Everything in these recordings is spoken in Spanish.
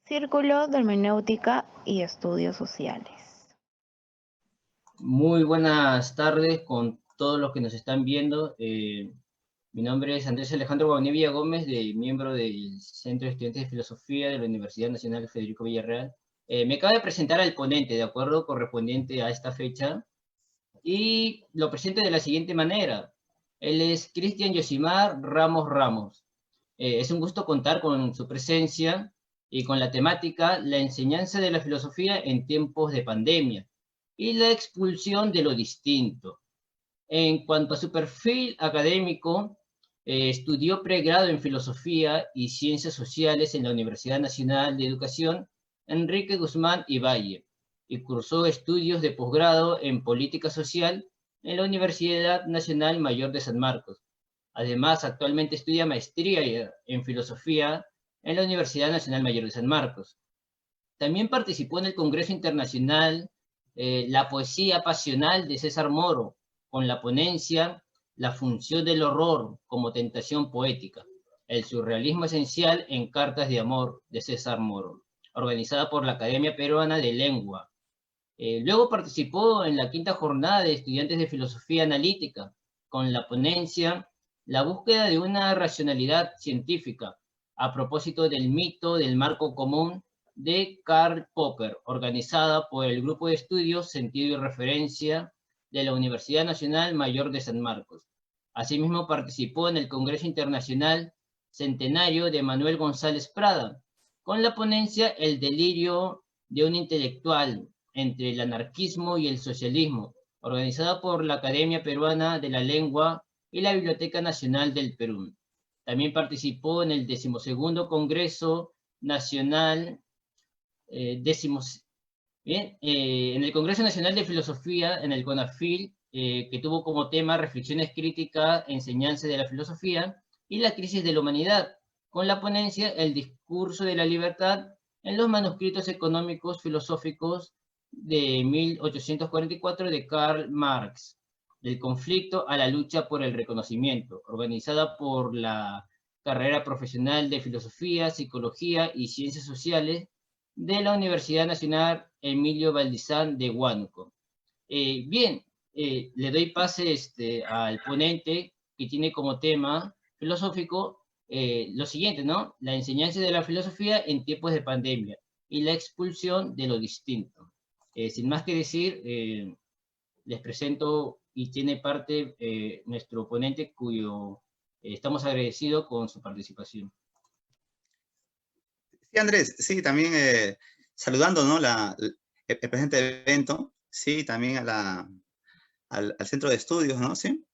Círculo de Hermenéutica y Estudios Sociales. Muy buenas tardes con todos los que nos están viendo. Mi nombre es Andrés Alejandro Guaunía Gómez, miembro del Centro de Estudiantes de Filosofía de la Universidad Nacional Federico Villarreal. Me acaba de presentar al ponente, de acuerdo, correspondiente a esta fecha, y lo presento de la siguiente manera. Él es Cristian Yosimar Ramos Ramos. Es un gusto contar con su presencia y con la temática la enseñanza de la filosofía en tiempos de pandemia y la expulsión de lo distinto. En cuanto a su perfil académico, estudió pregrado en Filosofía y Ciencias Sociales en la Universidad Nacional de Educación Enrique Guzmán y Valle y cursó estudios de posgrado en Política Social en la Universidad Nacional Mayor de San Marcos. Además, actualmente estudia maestría en Filosofía en la Universidad Nacional Mayor de San Marcos. También participó en el Congreso Internacional La Poesía Pasional de César Moro, con la ponencia La función del horror como tentación poética, el surrealismo esencial en Cartas de Amor de César Moro, organizada por la Academia Peruana de Lengua. Luego participó en la quinta jornada de estudiantes de filosofía analítica, con la ponencia La búsqueda de una racionalidad científica, a propósito del mito del marco común de Karl Popper, organizada por el Grupo de Estudios Sentido y Referencia de la Universidad Nacional Mayor de San Marcos. Asimismo participó en el Congreso Internacional Centenario de Manuel González Prada, con la ponencia El delirio de un intelectual entre el anarquismo y el socialismo, organizada por la Academia Peruana de la Lengua y la Biblioteca Nacional del Perú. También participó en el 12º Congreso Nacional, en el Congreso Nacional de Filosofía, en el CONAFIL, que tuvo como tema Reflexiones críticas, enseñanza de la filosofía y la crisis de la humanidad, con la ponencia El discurso de la libertad en los manuscritos económicos filosóficos de 1844 de Karl Marx, del conflicto a la lucha por el reconocimiento, organizada por la carrera profesional de Filosofía, Psicología y Ciencias Sociales de la Universidad Nacional Emilio Valdizán de Huánuco. Le doy pase al ponente que tiene como tema filosófico lo siguiente, ¿no? La enseñanza de la filosofía en tiempos de pandemia y la expulsión de lo distinto. Sin más que decir, les presento y tiene parte nuestro ponente cuyo estamos agradecidos con su participación. Sí, Andrés, sí, también saludando, ¿no? El presente evento, sí, también al centro de estudios, ¿no? Sí,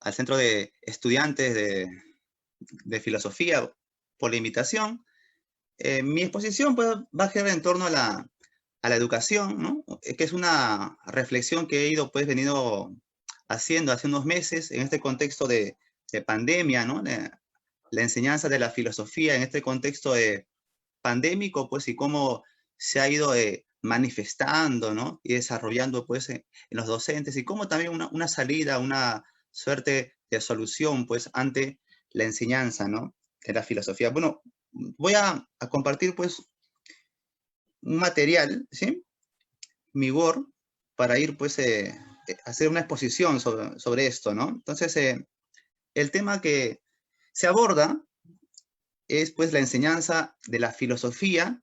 al centro de estudiantes de filosofía por la invitación. Mi exposición pues, va a girar en torno a la educación, ¿no? Que es una reflexión que he ido, pues, venido haciendo hace unos meses en este contexto de pandemia, ¿no? La enseñanza de la filosofía en este contexto pandémico, pues, y cómo se ha ido manifestando, ¿no? Y desarrollando, pues, en los docentes, y cómo también una salida, una suerte de solución, pues, ante la enseñanza, ¿no? De la filosofía. Bueno, voy a compartir, pues, un material, ¿sí? Mi Word, para ir, pues, hacer una exposición sobre esto, ¿no? Entonces, el tema que se aborda es, pues, la enseñanza de la filosofía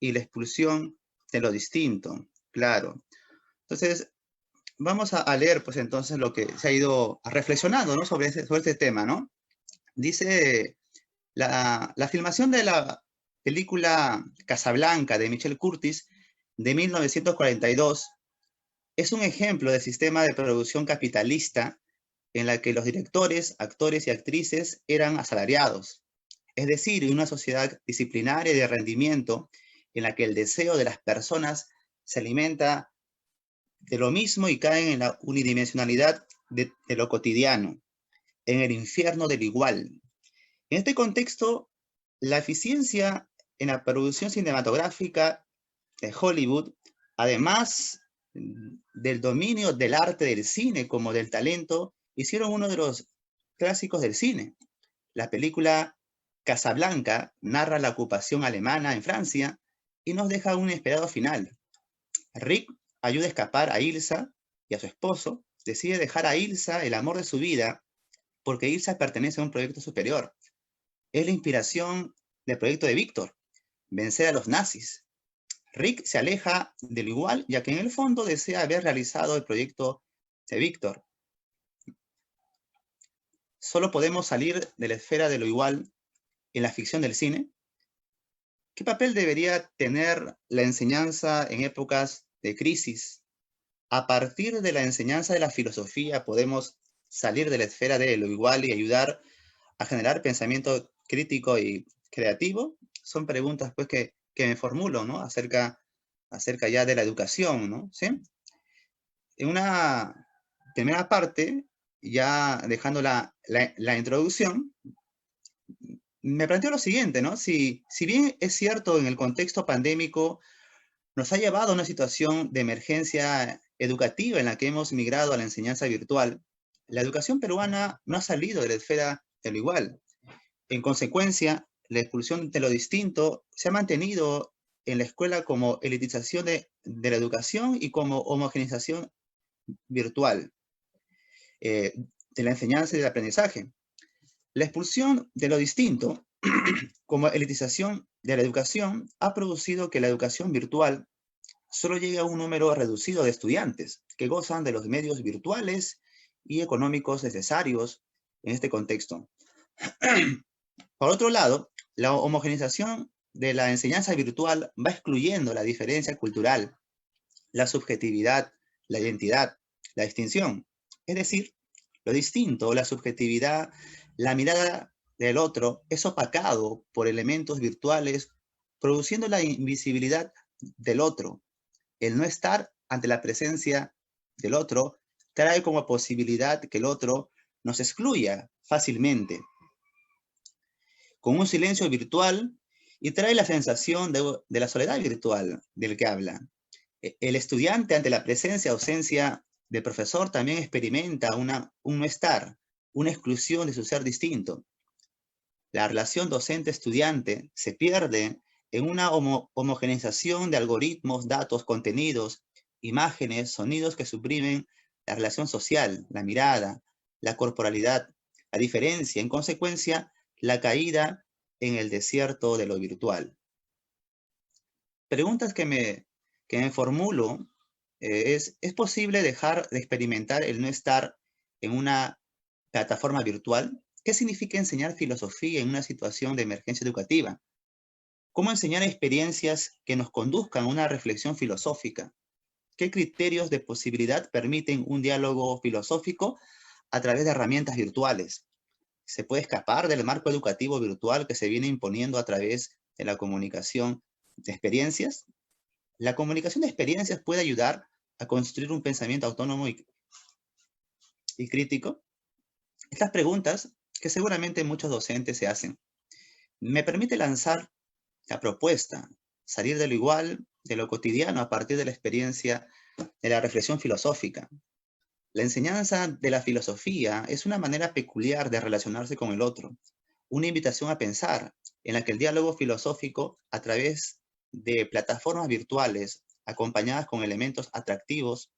y la expulsión de lo distinto, claro. Entonces, vamos a leer, pues, entonces, lo que se ha ido reflexionando, ¿no? sobre este tema, ¿no? Dice, la filmación de la película Casablanca de Michel Curtis de 1942 es un ejemplo de sistema de producción capitalista en la que los directores, actores y actrices eran asalariados. Es decir, una sociedad disciplinaria y de rendimiento en la que el deseo de las personas se alimenta de lo mismo y caen en la unidimensionalidad de lo cotidiano, en el infierno del igual. En este contexto, la eficiencia en la producción cinematográfica de Hollywood, además del dominio del arte del cine como del talento, hicieron uno de los clásicos del cine. La película Casablanca narra la ocupación alemana en Francia y nos deja un inesperado final. Rick ayuda a escapar a Ilsa y a su esposo, decide dejar a Ilsa el amor de su vida porque Ilsa pertenece a un proyecto superior. Es la inspiración del proyecto de Víctor, vencer a los nazis. Rick se aleja de lo igual, ya que en el fondo desea haber realizado el proyecto de Víctor. Solo podemos salir de la esfera de lo igual en la ficción del cine. ¿Qué papel debería tener la enseñanza en épocas de crisis? A partir de la enseñanza de la filosofía podemos salir de la esfera de lo igual y ayudar a generar pensamiento crítico y creativo. Son preguntas pues que me formulo, ¿no? acerca ya de la educación, ¿no? ¿Sí? En una primera parte, ya dejando la introducción, me planteo lo siguiente, ¿no? Si bien es cierto en el contexto pandémico nos ha llevado a una situación de emergencia educativa en la que hemos migrado a la enseñanza virtual, la educación peruana no ha salido de la esfera de lo igual. En consecuencia, la expulsión de lo distinto se ha mantenido en la escuela como elitización de la educación y como homogenización virtual de la enseñanza y del aprendizaje. La expulsión de lo distinto como elitización de la educación ha producido que la educación virtual solo llegue a un número reducido de estudiantes que gozan de los medios virtuales y económicos necesarios en este contexto. Por otro lado, la homogenización de la enseñanza virtual va excluyendo la diferencia cultural, la subjetividad, la identidad, la distinción. Es decir, lo distinto, la subjetividad, la mirada del otro es opacado por elementos virtuales, produciendo la invisibilidad del otro. El no estar ante la presencia del otro trae como posibilidad que el otro nos excluya fácilmente, con un silencio virtual, y trae la sensación de la soledad virtual del que habla. El estudiante ante la presencia o ausencia del profesor también experimenta un no estar, una exclusión de su ser distinto. La relación docente-estudiante se pierde en una homogeneización de algoritmos, datos, contenidos, imágenes, sonidos que suprimen la relación social, la mirada, la corporalidad, la diferencia, en consecuencia, la caída en el desierto de lo virtual. Preguntas que me formulo ¿es posible dejar de experimentar el no estar en una plataforma virtual? ¿Qué significa enseñar filosofía en una situación de emergencia educativa? ¿Cómo enseñar experiencias que nos conduzcan a una reflexión filosófica? ¿Qué criterios de posibilidad permiten un diálogo filosófico a través de herramientas virtuales? ¿Se puede escapar del marco educativo virtual que se viene imponiendo a través de la comunicación de experiencias? La comunicación de experiencias puede ayudar a construir un pensamiento autónomo y crítico. Estas preguntas, que seguramente muchos docentes se hacen, me permite lanzar la propuesta, salir de lo igual, de lo cotidiano, a partir de la experiencia de la reflexión filosófica. La enseñanza de la filosofía es una manera peculiar de relacionarse con el otro, una invitación a pensar, en la que el diálogo filosófico, a través de plataformas virtuales acompañadas con elementos atractivos,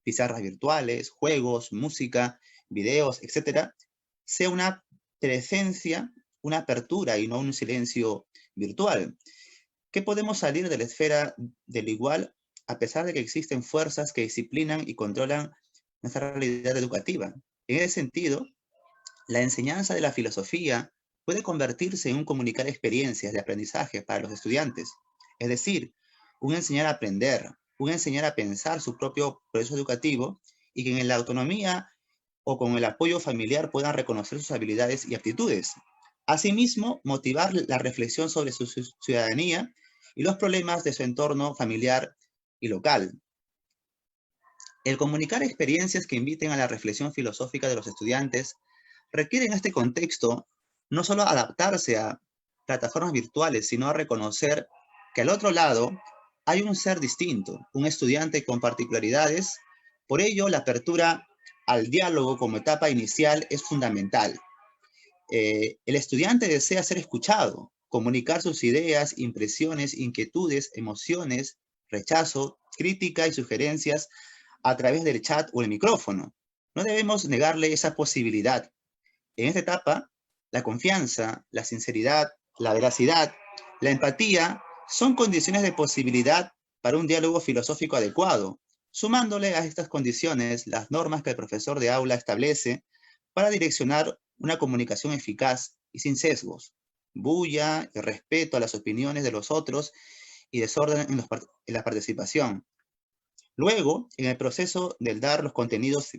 pizarras virtuales, juegos, música, videos, etc., sea una presencia, una apertura y no un silencio virtual. ¿Qué podemos salir de la esfera del igual a pesar de que existen fuerzas que disciplinan y controlan nuestra realidad educativa? En ese sentido, la enseñanza de la filosofía puede convertirse en un comunicar experiencias de aprendizaje para los estudiantes, es decir, un enseñar a aprender, un enseñar a pensar su propio proceso educativo y que en la autonomía o con el apoyo familiar puedan reconocer sus habilidades y aptitudes. Asimismo, motivar la reflexión sobre su ciudadanía y los problemas de su entorno familiar y local. El comunicar experiencias que inviten a la reflexión filosófica de los estudiantes requiere en este contexto no solo adaptarse a plataformas virtuales, sino a reconocer que al otro lado hay un ser distinto, un estudiante con particularidades. Por ello, la apertura al diálogo como etapa inicial es fundamental. El estudiante desea ser escuchado, comunicar sus ideas, impresiones, inquietudes, emociones, rechazo, crítica y sugerencias a través del chat o el micrófono. No debemos negarle esa posibilidad. En esta etapa, la confianza, la sinceridad, la veracidad, la empatía son condiciones de posibilidad para un diálogo filosófico adecuado, sumándole a estas condiciones las normas que el profesor de aula establece para direccionar una comunicación eficaz y sin sesgos, bulla y respeto a las opiniones de los otros y desorden en la participación. Luego, en el proceso del dar los contenidos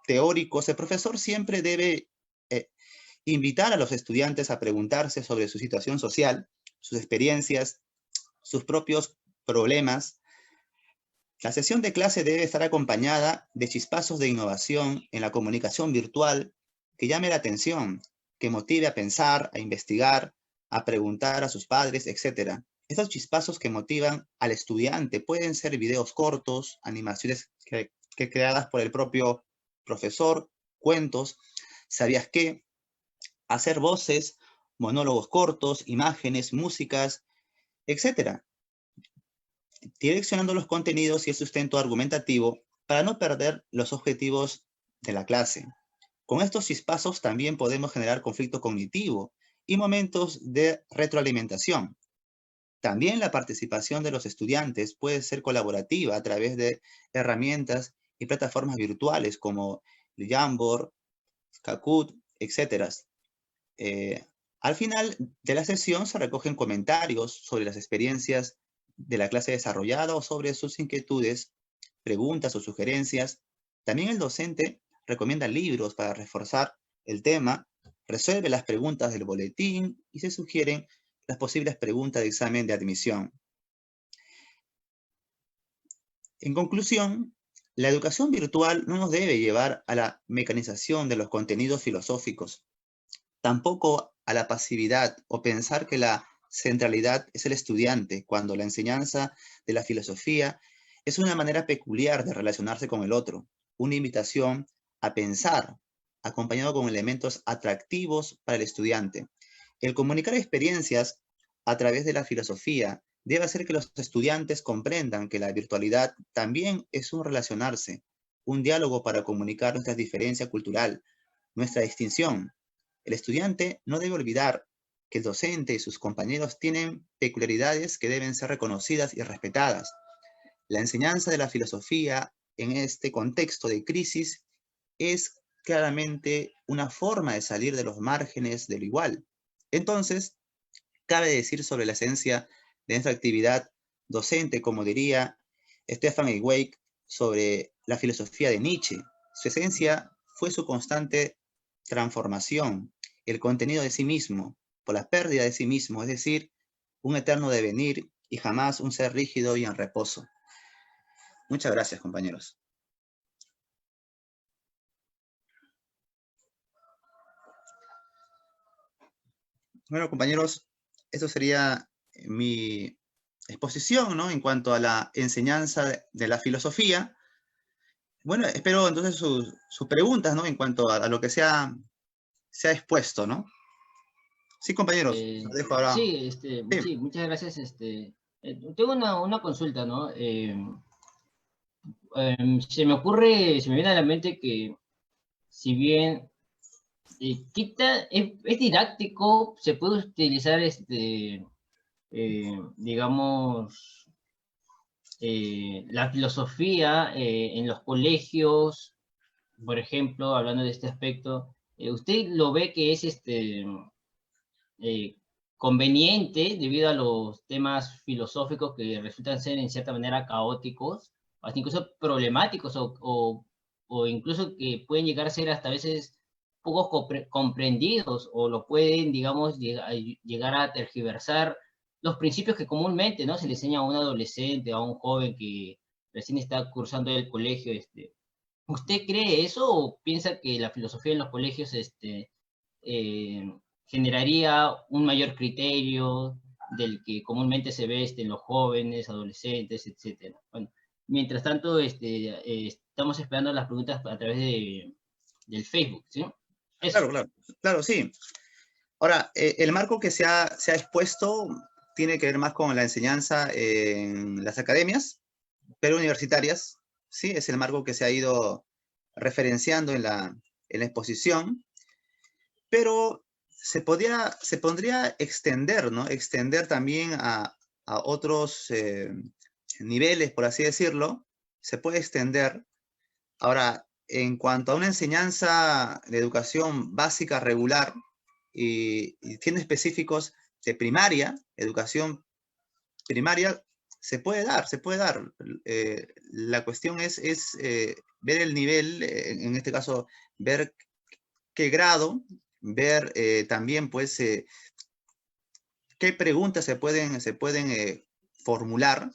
teóricos, el profesor siempre debe invitar a los estudiantes a preguntarse sobre su situación social, sus experiencias, sus propios problemas. La sesión de clase debe estar acompañada de chispazos de innovación en la comunicación virtual que llame la atención, que motive a pensar, a investigar, a preguntar a sus padres, etc. Estos chispazos que motivan al estudiante pueden ser videos cortos, animaciones que creadas por el propio profesor, cuentos, ¿sabías qué? Hacer voces, monólogos cortos, imágenes, músicas, etc. Direccionando los contenidos y el sustento argumentativo para no perder los objetivos de la clase. Con estos chispazos también podemos generar conflicto cognitivo y momentos de retroalimentación. También la participación de los estudiantes puede ser colaborativa a través de herramientas y plataformas virtuales como Jamboard, Kahoot, etc. Al final de la sesión se recogen comentarios sobre las experiencias de la clase desarrollada o sobre sus inquietudes, preguntas o sugerencias. También el docente recomienda libros para reforzar el tema, resuelve las preguntas del boletín y se sugieren las posibles preguntas de examen de admisión. En conclusión, la educación virtual no nos debe llevar a la mecanización de los contenidos filosóficos, tampoco a la pasividad o pensar que la centralidad es el estudiante, cuando la enseñanza de la filosofía es una manera peculiar de relacionarse con el otro, una invitación a pensar, acompañado con elementos atractivos para el estudiante. El comunicar experiencias a través de la filosofía debe hacer que los estudiantes comprendan que la virtualidad también es un relacionarse, un diálogo para comunicar nuestra diferencia cultural, nuestra distinción. El estudiante no debe olvidar que el docente y sus compañeros tienen peculiaridades que deben ser reconocidas y respetadas. La enseñanza de la filosofía en este contexto de crisis es claramente una forma de salir de los márgenes de lo igual. Entonces, cabe decir sobre la esencia de esta actividad docente, como diría Stefan Zweig sobre la filosofía de Nietzsche. Su esencia fue su constante transformación, el contenido de sí mismo, por la pérdida de sí mismo, es decir, un eterno devenir y jamás un ser rígido y en reposo. Muchas gracias, compañeros. Bueno, compañeros, esto sería mi exposición, ¿no? En cuanto a la enseñanza de la filosofía. Bueno, espero entonces sus preguntas, ¿no? En cuanto a lo que se ha expuesto, ¿no? Sí, compañeros, lo dejo ahora. Sí, Sí. sí, muchas gracias. Tengo una consulta, ¿no? Se me viene a la mente que si bien es didáctico, se puede utilizar digamos, la filosofía en los colegios, por ejemplo, hablando de este aspecto, ¿usted lo ve que es conveniente debido a los temas filosóficos que resultan ser en cierta manera caóticos, hasta incluso problemáticos o incluso que pueden llegar a ser hasta a veces poco comprendidos o lo pueden, digamos, llegar a tergiversar los principios que comúnmente, ¿no?, se le enseña a un adolescente, a un joven que recién está cursando el colegio? ¿Usted cree eso o piensa que la filosofía en los colegios eh, generaría un mayor criterio del que comúnmente se ve en los jóvenes, adolescentes, etcétera? Bueno, mientras tanto, estamos esperando las preguntas a través del Facebook, ¿sí? Eso. Claro, sí. Ahora, el marco que se ha expuesto tiene que ver más con la enseñanza en las academias preuniversitarias, ¿sí? Es el marco que se ha ido referenciando en la exposición, pero se pondría extender, ¿no? Extender también a otros niveles, por así decirlo. Se puede extender. Ahora, en cuanto a una enseñanza de educación básica regular y tiene específicos de primaria, educación primaria, se puede dar, se puede dar. La cuestión es ver el nivel, en este caso, ver qué grado, ver también, pues, qué preguntas se pueden formular.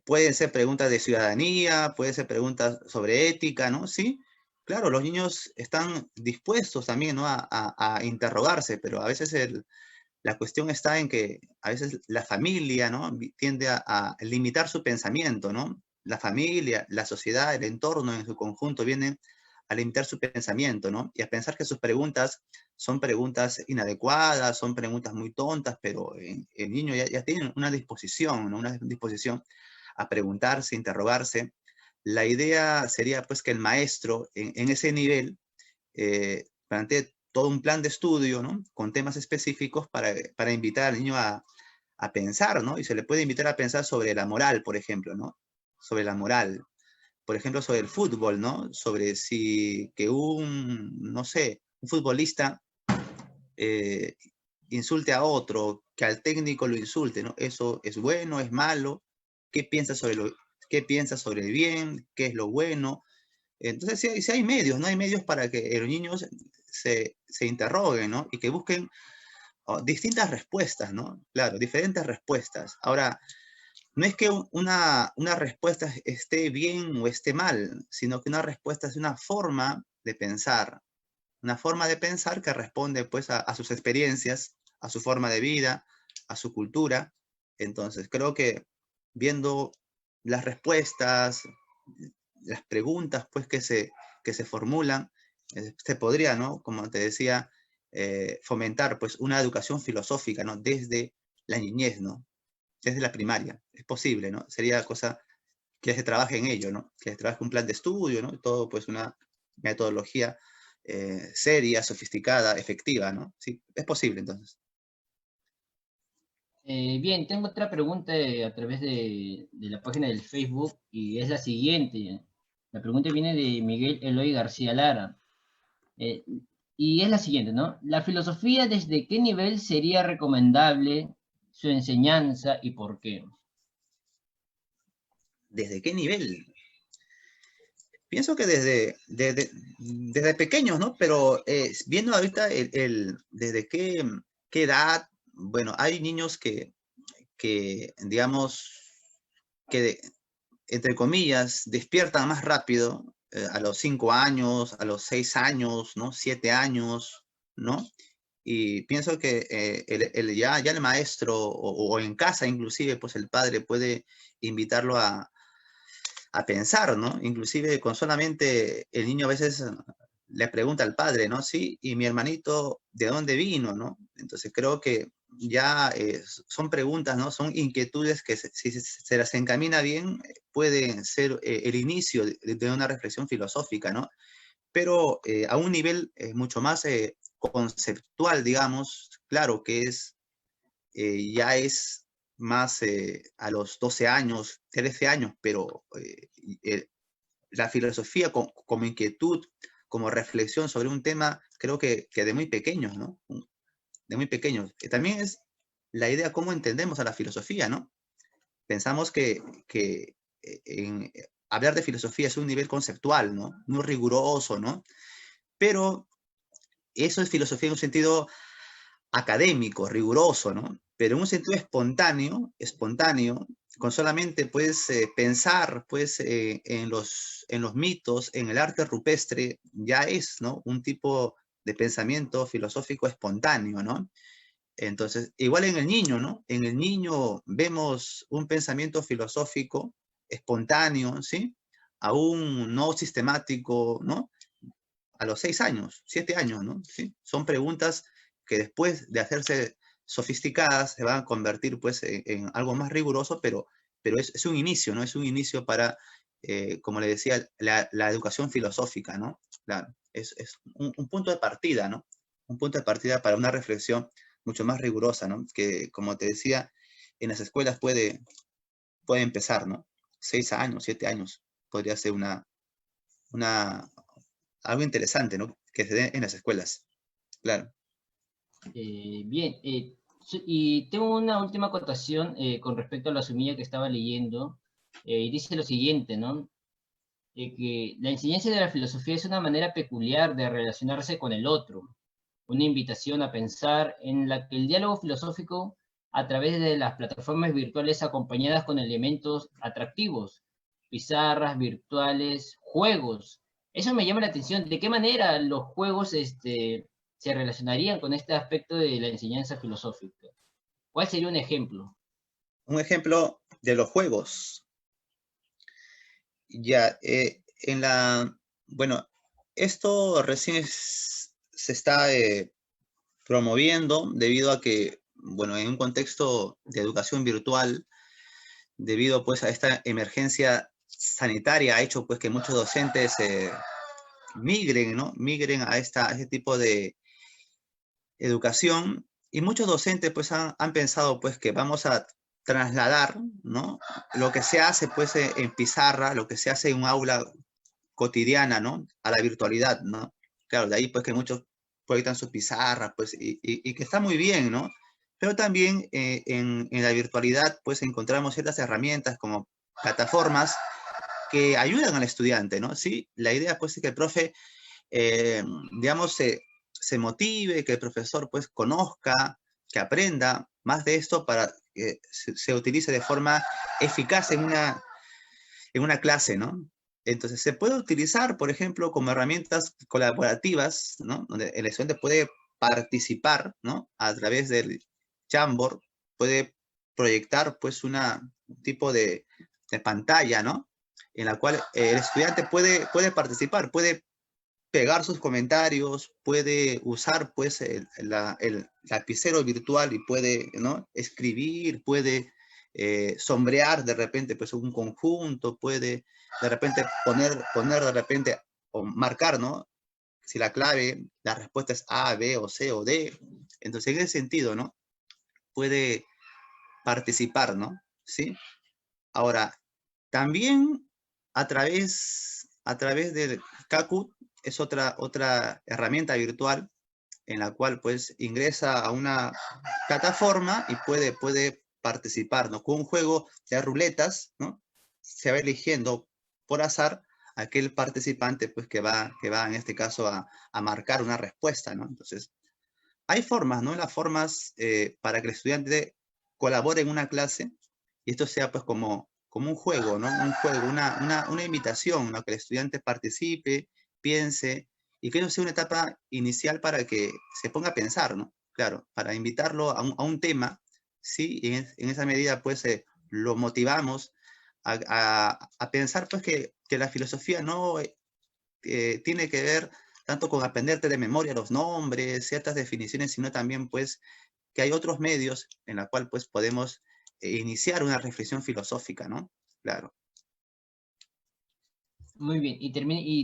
Pueden ser preguntas de ciudadanía, pueden ser preguntas sobre ética, ¿no? Sí, claro, los niños están dispuestos también, ¿no? A interrogarse, pero a veces la cuestión está en que a veces la familia, ¿no? Tiende a limitar su pensamiento, ¿no? La familia, la sociedad, el entorno en su conjunto vienen a limitar su pensamiento, ¿no? Y a pensar que sus preguntas son preguntas inadecuadas, son preguntas muy tontas, pero el niño ya tiene una disposición, ¿no? Una disposición a preguntarse, interrogarse. La idea sería pues que el maestro en ese nivel plantee todo un plan de estudio, ¿no? Con temas específicos para invitar al niño a pensar, ¿no? Y se le puede invitar a pensar sobre la moral, por ejemplo, ¿no? Sobre la moral. Por ejemplo, sobre el fútbol, ¿no? Sobre si que no sé, un futbolista eh, insulte a otro, que al técnico lo insulte, ¿no? ¿Eso es bueno, es malo? ¿Qué piensa qué piensa sobre el bien? ¿Qué es lo bueno? Entonces, sí hay medios, ¿no? Hay medios para que los niños se interroguen, ¿no? Y que busquen distintas respuestas, ¿no? Claro, diferentes respuestas. Ahora, no es que una respuesta esté bien o esté mal, sino que una respuesta es una forma de pensar que responde pues a sus experiencias, a su forma de vida, a su cultura. Entonces, creo que viendo las respuestas, las preguntas pues que se formulan, se podría, ¿no? Como te decía, fomentar pues una educación filosófica, ¿no? Desde la niñez, ¿no? Desde la primaria. Es posible, ¿no? Sería cosa que se trabaje en ello, ¿no? Que se trabaje un plan de estudio, ¿no? Todo pues una metodología seria, sofisticada, efectiva, ¿no? Sí, es posible entonces. Bien, tengo otra pregunta a través de la página del Facebook y es la siguiente. La pregunta viene de Miguel Eloy García Lara. Eh, y es la siguiente, ¿no? ¿La filosofía desde qué nivel sería recomendable su enseñanza y por qué? ¿Desde qué nivel? Pienso que desde pequeños, ¿no? Pero viendo ahorita desde qué edad, bueno, hay niños digamos, que, entre comillas, despiertan más rápido a los 5 años, a los 6 años, ¿no? 7 años, ¿no? Y pienso que ya el maestro o en casa inclusive, pues el padre puede invitarlo a pensar, ¿no? Inclusive con solamente el niño a veces le pregunta al padre, ¿no? Sí, y mi hermanito, ¿de dónde vino, no? Entonces creo que ya son preguntas, ¿no? Son inquietudes que si se las encamina bien, pueden ser el inicio de una reflexión filosófica, ¿no? Pero a un nivel mucho más conceptual, digamos, claro que ya es más a los 12 años, 13 años, pero la filosofía como inquietud, como reflexión sobre un tema, creo que de muy pequeños, ¿no? De muy pequeños. También es la idea cómo entendemos a la filosofía, ¿no? Pensamos que hablar de filosofía es un nivel conceptual, ¿no? Muy riguroso, ¿no? Pero eso es filosofía en un sentido académico, riguroso, ¿no? Pero en un sentido espontáneo, con solamente pues pensar pues en los mitos, en el arte rupestre, ya es, ¿no? Un tipo de pensamiento filosófico espontáneo, ¿no? Entonces, igual en el niño, ¿no? En el niño vemos un pensamiento filosófico espontáneo, ¿sí? Aún no sistemático, ¿no? A los 6 años, 7 años, ¿no? ¿Sí? Son preguntas que después de hacerse sofisticadas se van a convertir pues en algo más riguroso, pero es un inicio, ¿no? Es un inicio para, como le decía, la educación filosófica, ¿no? Claro, es un punto de partida, ¿no? Un punto de partida para una reflexión mucho más rigurosa, ¿no? Que, como te decía, en las escuelas puede empezar, ¿no? 6 años, 7 años, podría ser algo interesante, ¿no? Que se dé en las escuelas, claro. Bien, y tengo una última acotación con respecto a la sumilla que estaba leyendo, y dice lo siguiente, ¿no? Que la enseñanza de la filosofía es una manera peculiar de relacionarse con el otro, una invitación a pensar en la que el diálogo filosófico a través de las plataformas virtuales acompañadas con elementos atractivos, pizarras virtuales, juegos. Eso me llama la atención. ¿De qué manera los juegos se relacionarían con este aspecto de la enseñanza filosófica? ¿Cuál sería un ejemplo? Un ejemplo de los juegos. Ya, bueno, esto recién se está promoviendo debido a que, bueno, en un contexto de educación virtual, debido pues a esta emergencia sanitaria, ha hecho pues que muchos docentes migren, ¿no? Migren a ese tipo de educación, y muchos docentes pues han pensado pues que vamos a trasladar, ¿no? Lo que se hace pues en pizarra, lo que se hace en un aula cotidiana, ¿no? A la virtualidad, ¿no? Claro, de ahí pues que muchos proyectan sus pizarras, pues, y que está muy bien, ¿no? Pero también en la virtualidad pues encontramos ciertas herramientas como plataformas que ayudan al estudiante, ¿no? Sí, la idea pues es que el profe, digamos, se motive, que el profesor pues conozca, que aprenda más de esto para que se utilice de forma eficaz en una clase, ¿no? Entonces se puede utilizar, por ejemplo, como herramientas colaborativas, ¿no? Donde el estudiante puede participar, ¿no? A través del Jamboard, puede proyectar pues un tipo de pantalla, ¿no? En la cual el estudiante puede participar, puede pegar sus comentarios, puede usar pues el lapicero virtual y puede, ¿no? Escribir, puede sombrear de repente pues un conjunto, puede de repente poner de repente o marcar, ¿no? Si la clave, la respuesta es A, B o C o D. Entonces en ese sentido, ¿no? Puede participar, ¿no? ¿Sí? Ahora, también a través del Kahoot es otra herramienta virtual en la cual pues ingresa a una plataforma y puede participar, ¿no? Con un juego de ruletas, ¿no? Se va eligiendo por azar aquel participante pues que va en este caso a marcar una respuesta, ¿no? Entonces, hay formas, ¿no? Las formas para que el estudiante colabore en una clase y esto sea pues como un juego, ¿no? Un juego, una invitación, ¿no? Que el estudiante participe, piense y que eso sea una etapa inicial para que se ponga a pensar, ¿no? Claro, para invitarlo a un tema, ¿sí? Y en esa medida pues lo motivamos a pensar pues que la filosofía no tiene que ver tanto con aprenderte de memoria los nombres, ciertas definiciones, sino también pues que hay otros medios en la cual pues podemos iniciar una reflexión filosófica, ¿no? Claro. Muy bien, y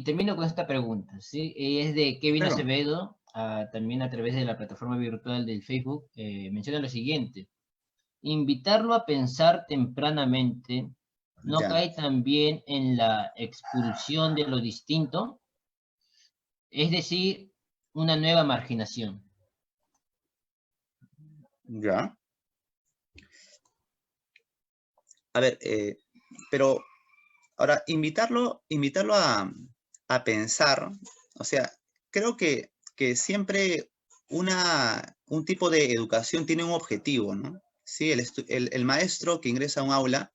termino con esta pregunta, ¿sí? Es de Kevin Claro. Acevedo, también a través de la plataforma virtual del Facebook, menciona lo siguiente: invitarlo a pensar tempranamente no Ya. cae también en la expulsión de lo distinto, es decir, una nueva marginación. Ya. A ver, pero ahora invitarlo a pensar, o sea, creo que siempre un tipo de educación tiene un objetivo, ¿no? Sí, el maestro que ingresa a un aula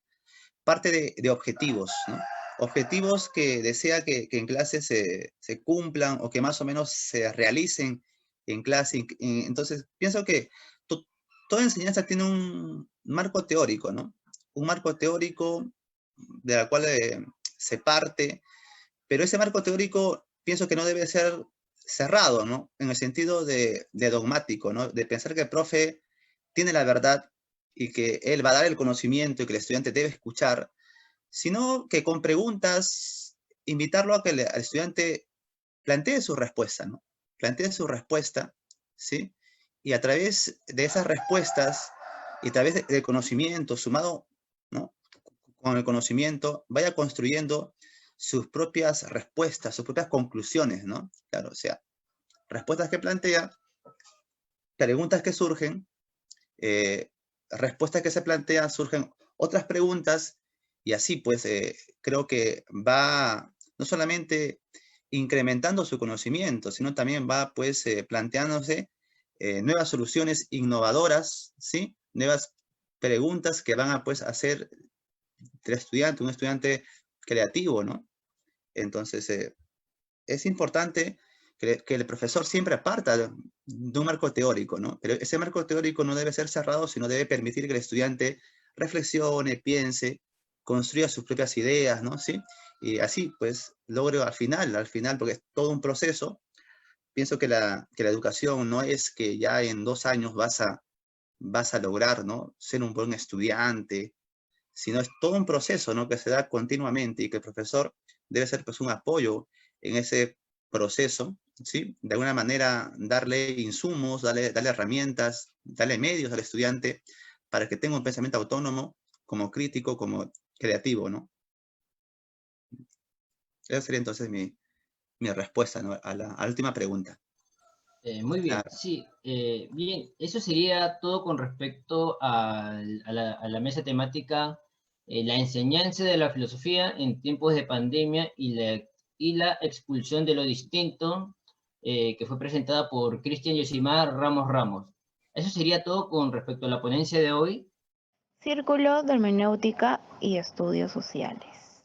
parte de objetivos, ¿no? Objetivos que desea que en clase se cumplan o que más o menos se realicen en clase. Entonces, pienso que toda enseñanza tiene un marco teórico, ¿no? Un marco teórico de la cual se parte, pero ese marco teórico pienso que no debe ser cerrado, ¿no? En el sentido de dogmático, ¿no? De pensar que el profe tiene la verdad y que él va a dar el conocimiento y que el estudiante debe escuchar, sino que con preguntas invitarlo a que al estudiante plantee su respuesta, ¿no? Plantee su respuesta, ¿sí? Y a través de esas respuestas y a través del conocimiento sumado, ¿no? Con el conocimiento, vaya construyendo sus propias respuestas, sus propias conclusiones, ¿no? Claro, o sea, respuestas que plantea, preguntas que surgen, respuestas que se plantean, surgen otras preguntas, y así pues creo que va no solamente incrementando su conocimiento, sino también va pues planteándose nuevas soluciones innovadoras, ¿sí? Nuevas preguntas que van a pues hacer del estudiante, un estudiante creativo, ¿no? Entonces, es importante que el profesor siempre parta de un marco teórico, ¿no? Pero ese marco teórico no debe ser cerrado, sino debe permitir que el estudiante reflexione, piense, construya sus propias ideas, ¿no? ¿Sí? Y así, pues, logre al final, porque es todo un proceso. Pienso que la educación no es que ya en 2 años vas a lograr, ¿no? Ser un buen estudiante, sino es todo un proceso, ¿no? Que se da continuamente y que el profesor debe ser pues un apoyo en ese proceso, ¿sí? De alguna manera darle insumos, darle herramientas, darle medios al estudiante para que tenga un pensamiento autónomo, como crítico, como creativo, ¿no? Esa sería entonces mi respuesta, ¿no? A la última pregunta. Muy bien, Claro. sí, bien, eso sería todo con respecto a la mesa temática, la enseñanza de la filosofía en tiempos de pandemia y la expulsión de lo distinto, que fue presentada por Cristian Yosimar Ramos Ramos. Eso sería todo con respecto a la ponencia de hoy. Círculo de Hermenéutica y Estudios Sociales.